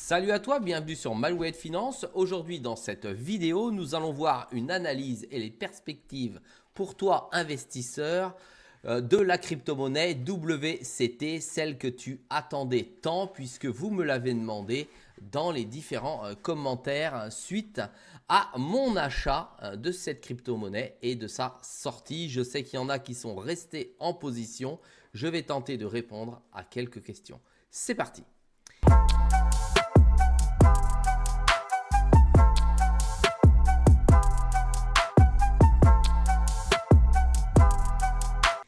Salut à toi, bienvenue sur Malouette Finance. Aujourd'hui dans cette vidéo, nous allons voir une analyse et les perspectives pour toi investisseur de la crypto-monnaie WCT, celle que tu attendais tant puisque vous me l'avez demandé dans les différents commentaires suite à mon achat de cette crypto-monnaie et de sa sortie. Je sais qu'il y en a qui sont restés en position. Je vais tenter de répondre à quelques questions. C'est parti.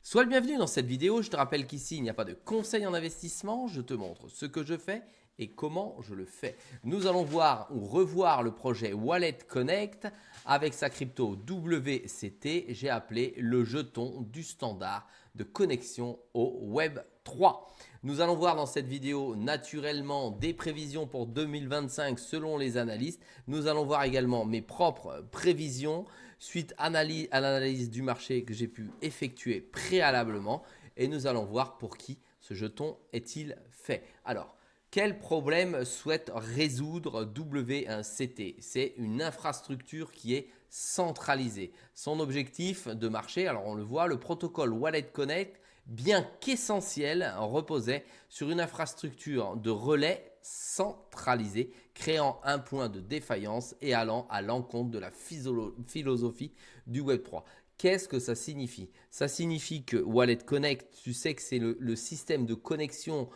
Sois le bienvenu dans cette vidéo. Je te rappelle qu'ici, il n'y a pas de conseil en investissement. Je te montre ce que je fais et comment je le fais. Nous allons voir ou revoir le projet Wallet Connect avec sa crypto WCT. J'ai appelé le jeton du standard de connexion au Web 3. Nous allons voir dans cette vidéo naturellement des prévisions pour 2025 selon les analystes. Nous allons voir également mes propres prévisions suite à l'analyse du marché que j'ai pu effectuer préalablement. Et nous allons voir pour qui ce jeton est-il fait. Alors, quel problème souhaite résoudre WCT? C'est une infrastructure qui est centralisée. Son objectif de marché, alors on le voit, le protocole Wallet Connect, bien qu'essentiel, reposait sur une infrastructure de relais centralisée, créant un point de défaillance et allant à l'encontre de la philosophie du Web3. Qu'est-ce que ça signifie? Ça signifie que Wallet Connect, tu sais que c'est le système de connexion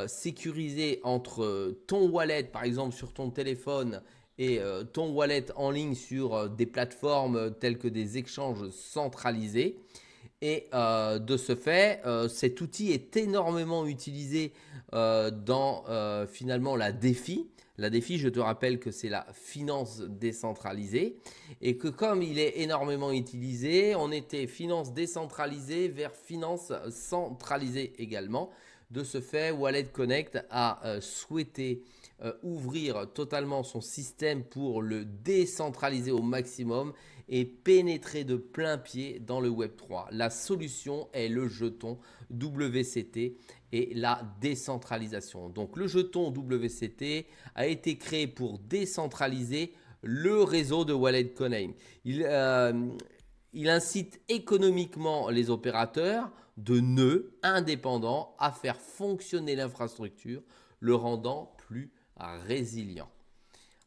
sécurisé entre ton wallet, par exemple sur ton téléphone, et ton wallet en ligne sur des plateformes telles que des échanges centralisés. Et de ce fait, cet outil est énormément utilisé dans finalement la DeFi. La DeFi, je te rappelle que c'est la finance décentralisée et que comme il est énormément utilisé, on était finance décentralisée vers finance centralisée également. De ce fait, Wallet Connect a souhaité ouvrir totalement son système pour le décentraliser au maximum et pénétrer de plein pied dans le Web3. La solution est le jeton WCT et la décentralisation. Donc le jeton WCT a été créé pour décentraliser le réseau de Wallet Connect. Il incite économiquement les opérateurs de nœuds indépendants à faire fonctionner l'infrastructure, le rendant plus résilient.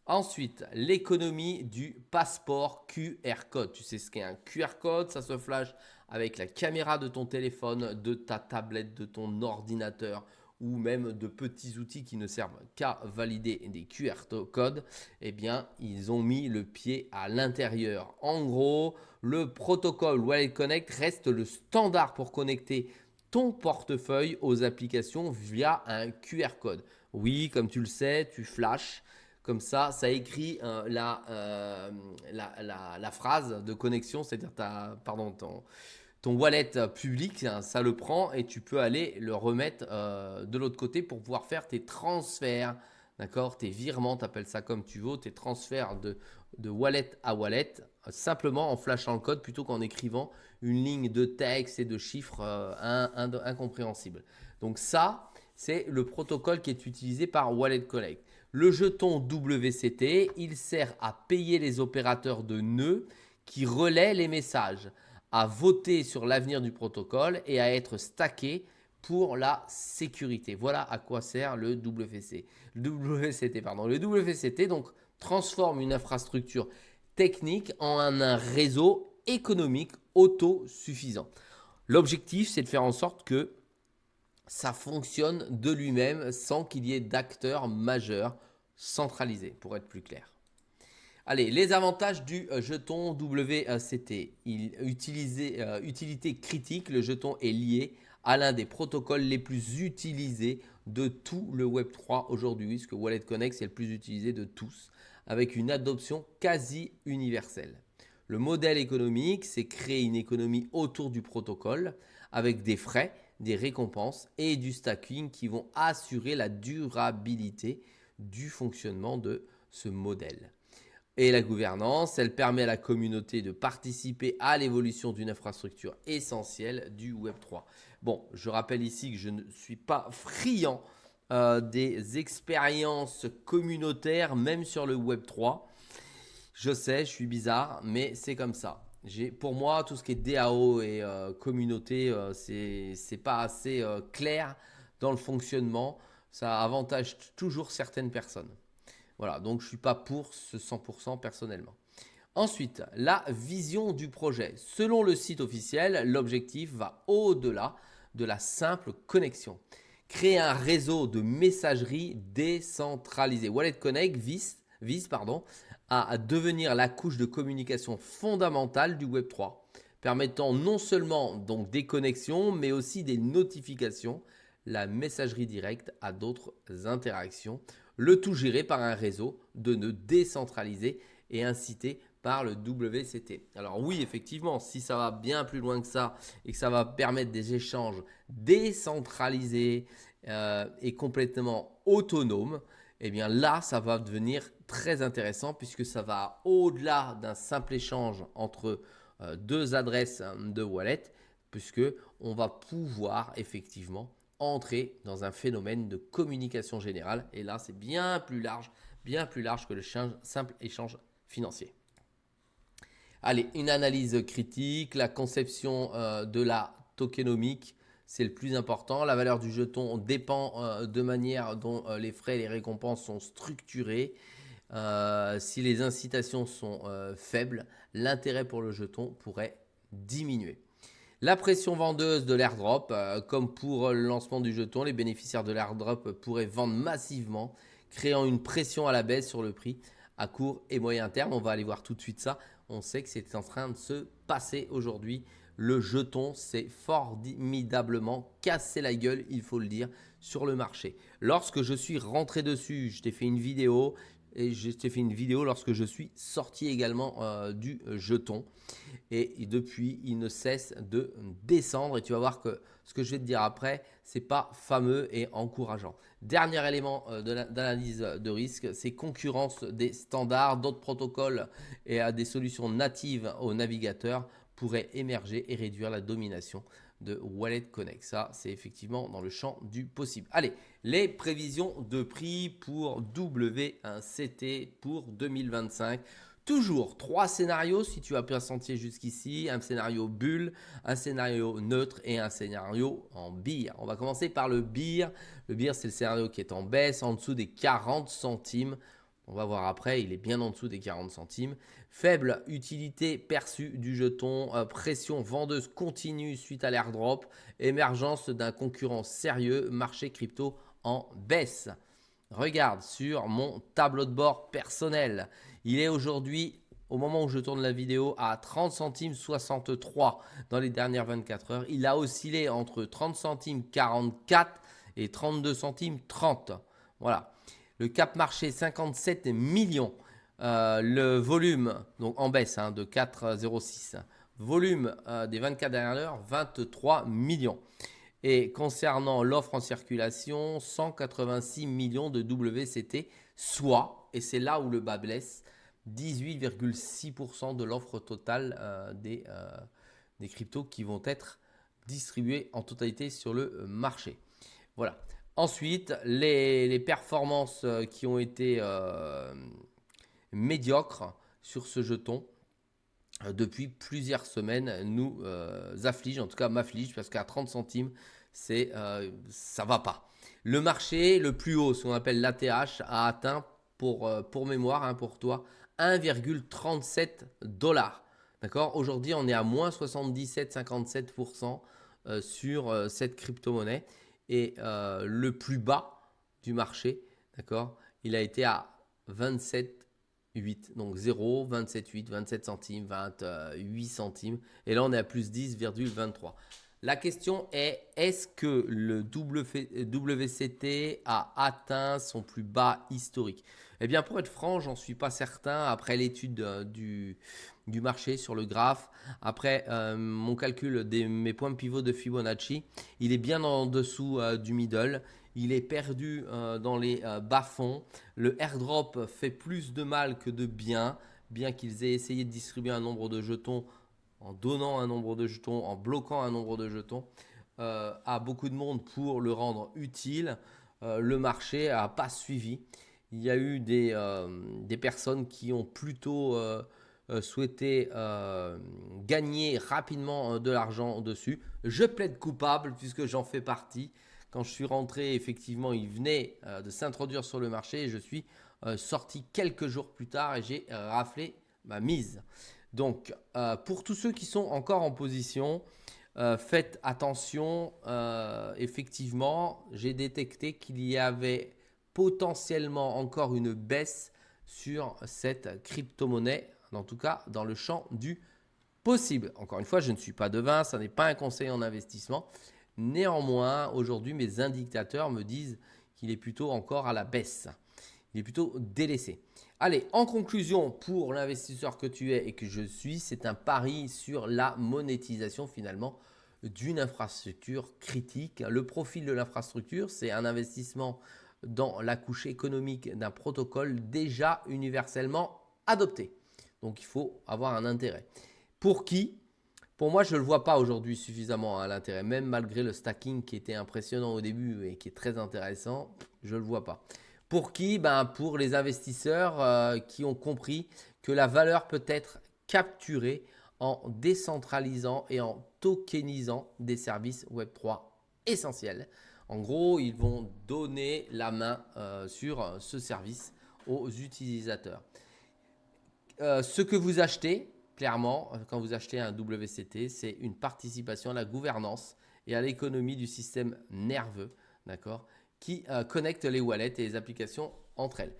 Ensuite, l'économie du passeport QR code. Tu sais ce qu'est un QR code? Ça se flash avec la caméra de ton téléphone, de ta tablette, de ton ordinateur ou même de petits outils qui ne servent qu'à valider des QR codes. Eh bien, ils ont mis le pied à l'intérieur. En gros, le protocole Wallet Connect reste le standard pour connecter ton portefeuille aux applications via un QR code. Oui, comme tu le sais, tu flashes. Comme ça écrit la phrase de connexion, c'est-à-dire ton wallet public, hein, ça le prend et tu peux aller le remettre de l'autre côté pour pouvoir faire tes transferts, d'accord, tes virements, tu appelles ça comme tu veux, tes transferts de wallet à wallet, simplement en flashant le code plutôt qu'en écrivant une ligne de texte et de chiffres incompréhensibles. Donc ça, c'est le protocole qui est utilisé par Wallet Connect. Le jeton WCT, il sert à payer les opérateurs de nœuds qui relaient les messages, à voter sur l'avenir du protocole et à être stacké pour la sécurité. Voilà à quoi sert le WCT. Le WCT donc transforme une infrastructure technique en un réseau économique autosuffisant. L'objectif, c'est de faire en sorte que ça fonctionne de lui-même sans qu'il y ait d'acteurs majeurs centralisés, pour être plus clair. Allez, les avantages du jeton WCT. Utilité critique, le jeton est lié à l'un des protocoles les plus utilisés de tout le Web3 aujourd'hui, parce que Wallet Connect, c'est le plus utilisé de tous, avec une adoption quasi universelle. Le modèle économique, c'est créer une économie autour du protocole, avec des frais, des récompenses et du stacking qui vont assurer la durabilité du fonctionnement de ce modèle. Et la gouvernance, elle permet à la communauté de participer à l'évolution d'une infrastructure essentielle du Web3. Bon, je rappelle ici que je ne suis pas friand des expériences communautaires, même sur le Web3. Je sais, je suis bizarre, mais c'est comme ça. Pour moi, tout ce qui est DAO et communauté, c'est pas assez clair dans le fonctionnement. Ça avantage toujours certaines personnes. Voilà, donc je ne suis pas pour ce 100% personnellement. Ensuite, la vision du projet. Selon le site officiel, l'objectif va au-delà de la simple connexion. Créer un réseau de messagerie décentralisé. Wallet Connect vise à devenir la couche de communication fondamentale du Web3, permettant non seulement donc des connexions, mais aussi des notifications, la messagerie directe à d'autres interactions, le tout géré par un réseau de nœuds décentralisés et incité par le WCT. Alors oui, effectivement, si ça va bien plus loin que ça et que ça va permettre des échanges décentralisés et complètement autonomes, eh bien là, ça va devenir très intéressant puisque ça va au-delà d'un simple échange entre deux adresses de wallet, puisque on va pouvoir effectivement entrer dans un phénomène de communication générale. Et là, c'est bien plus large que le simple échange financier. Allez, une analyse critique, la conception de la tokenomique, c'est le plus important. La valeur du jeton dépend de manière dont les frais et les récompenses sont structurés. Si les incitations sont faibles, l'intérêt pour le jeton pourrait diminuer. La pression vendeuse de l'airdrop, comme pour le lancement du jeton, les bénéficiaires de l'airdrop pourraient vendre massivement, créant une pression à la baisse sur le prix à court et moyen terme. On va aller voir tout de suite ça. On sait que c'est en train de se passer aujourd'hui. Le jeton s'est formidablement cassé la gueule, il faut le dire, sur le marché. Lorsque je suis rentré dessus, je t'ai fait une vidéo. Et je t'ai fait une vidéo lorsque je suis sorti également du jeton. Et depuis, il ne cesse de descendre. Et tu vas voir que ce que je vais te dire après, c'est pas fameux et encourageant. Dernier élément d'analyse de risque, c'est concurrence des standards, d'autres protocoles et des solutions natives au navigateur pourraient émerger et réduire la domination de Wallet Connect. Ça, c'est effectivement dans le champ du possible. Allez, les prévisions de prix pour WCT pour 2025. Toujours 3 scénarios si tu as bien senti jusqu'ici, un scénario bulle, un scénario neutre et un scénario en bear. On va commencer par le bear. Le bear, c'est le scénario qui est en baisse, en dessous des 40 centimes. On va voir après, il est bien en dessous des 40 centimes. Faible utilité perçue du jeton, pression vendeuse continue suite à l'airdrop, émergence d'un concurrent sérieux, marché crypto en baisse. Regarde sur mon tableau de bord personnel. Il est aujourd'hui, au moment où je tourne la vidéo, à 30 centimes 63 dans les dernières 24 heures. Il a oscillé entre 30 centimes 44 et 32 centimes 30. Voilà. Le cap marché 57 millions. Le volume, donc en baisse de 4,06. Volume des 24 dernières heures, 23 millions. Et concernant l'offre en circulation, 186 millions de WCT, soit, et c'est là où le bas blesse, 18,6% de l'offre totale des cryptos qui vont être distribués en totalité sur le marché. Voilà. Ensuite, les performances qui ont été médiocres sur ce jeton depuis plusieurs semaines nous affligent, en tout cas m'affligent, parce qu'à 30 centimes, ça va pas. Le marché le plus haut, ce qu'on appelle l'ATH, a atteint pour mémoire, pour toi, 1,37 $. D'accord. Aujourd'hui, on est à moins 77,57% sur cette crypto-monnaie. Et le plus bas du marché, d'accord, il a été à 27,8. Donc 0, 27,8, 27 centimes, 28 centimes. Et là, on est à plus 10,23. La question est-ce que le WCT a atteint son plus bas historique? Eh bien, pour être franc, j'en suis pas certain après l'étude du marché sur le graphe. Après mon calcul de mes points pivot de Fibonacci, il est bien en dessous du middle. Il est perdu dans les bas-fonds. Le airdrop fait plus de mal que de bien qu'ils aient essayé de distribuer un nombre de jetons en donnant un nombre de jetons, en bloquant un nombre de jetons à beaucoup de monde pour le rendre utile. le marché n'a pas suivi. Il y a eu des personnes qui ont plutôt souhaité gagner rapidement de l'argent dessus. Je plaide coupable puisque j'en fais partie. Quand je suis rentré, effectivement, il venait de s'introduire sur le marché et je suis sorti quelques jours plus tard et j'ai raflé ma mise. Donc, pour tous ceux qui sont encore en position, faites attention. Effectivement, j'ai détecté qu'il y avait potentiellement encore une baisse sur cette crypto-monnaie, en tout cas dans le champ du possible. Encore une fois, je ne suis pas devin, ça n'est pas un conseil en investissement. Néanmoins, aujourd'hui, mes indicateurs me disent qu'il est plutôt encore à la baisse. Il est plutôt délaissé. Allez, en conclusion, pour l'investisseur que tu es et que je suis, c'est un pari sur la monétisation finalement d'une infrastructure critique. Le profil de l'infrastructure, c'est un investissement dans la couche économique d'un protocole déjà universellement adopté. Donc, il faut avoir un intérêt. Pour qui ? Pour moi, je ne le vois pas aujourd'hui suffisamment à l'intérêt, même malgré le stacking qui était impressionnant au début et qui est très intéressant, je ne le vois pas. Pour qui ? Pour les investisseurs qui ont compris que la valeur peut être capturée en décentralisant et en tokenisant des services Web3 essentiels. En gros, ils vont donner la main sur ce service aux utilisateurs. Ce que vous achetez, clairement, quand vous achetez un WCT, c'est une participation à la gouvernance et à l'économie du système nerveux, d'accord, qui connecte les wallets et les applications entre elles.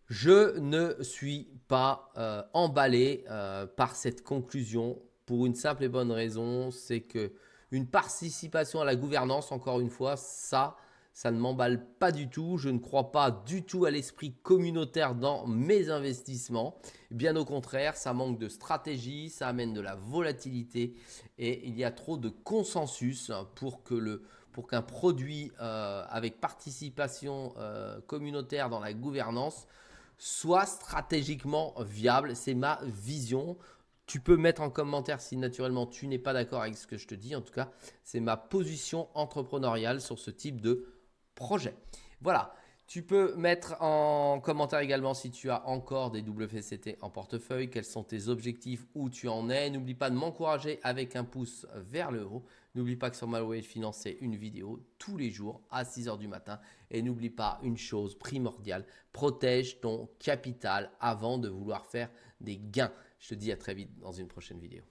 Je ne suis pas emballé par cette conclusion pour une simple et bonne raison, c'est que une participation à la gouvernance, encore une fois, ça ne m'emballe pas du tout. Je ne crois pas du tout à l'esprit communautaire dans mes investissements. Bien au contraire, ça manque de stratégie, ça amène de la volatilité et il y a trop de consensus pour qu'un produit avec participation communautaire dans la gouvernance soit stratégiquement viable. C'est ma vision. Tu peux mettre en commentaire si naturellement tu n'es pas d'accord avec ce que je te dis. En tout cas, c'est ma position entrepreneuriale sur ce type de projet. Voilà. Tu peux mettre en commentaire également si tu as encore des WCT en portefeuille, quels sont tes objectifs, où tu en es. N'oublie pas de m'encourager avec un pouce vers le haut. N'oublie pas que sur Malway Finance, c'est une vidéo tous les jours à 6 h du matin. Et n'oublie pas une chose primordiale, protège ton capital avant de vouloir faire des gains. Je te dis à très vite dans une prochaine vidéo.